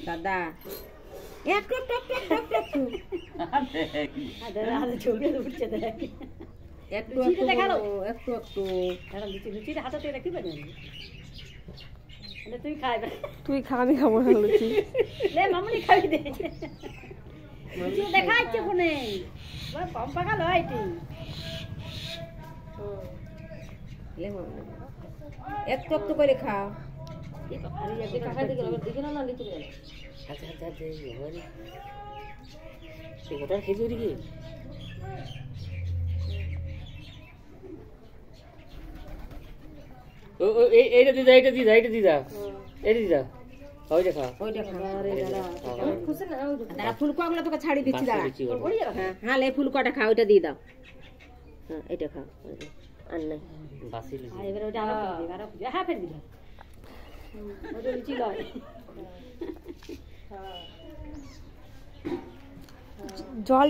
দাদা একটু একটু একটু একটু একটু একটু একটু একটু লুচিটা হাতে তুই রাখি পারি তুই খাই তুই খা আমি খাবো না লুচি লে মামুনি খাবি দে লুচি দেখাচ্ছে কোনে কম পাকা লয় তুই একটু একটু করে খাও খেজুরি কি এইটা দিদা এইটা দিদা এইটা দিদা এইটা দিদা ওইটা খা ওইটা খা দাঁড়া ফুলকোগুলো তোকে ছাড়ি দিচ্ছি দাঁড়া হ্যাঁ হ্যাঁ লে ফুলকোটা খা ওইটা দিয়ে দাও হ্যাঁ এটা খা আর নাই বাসি লুচি এবারে ওটা হ্যাঁ ফের দিলাম ওটা লুচি লয় জল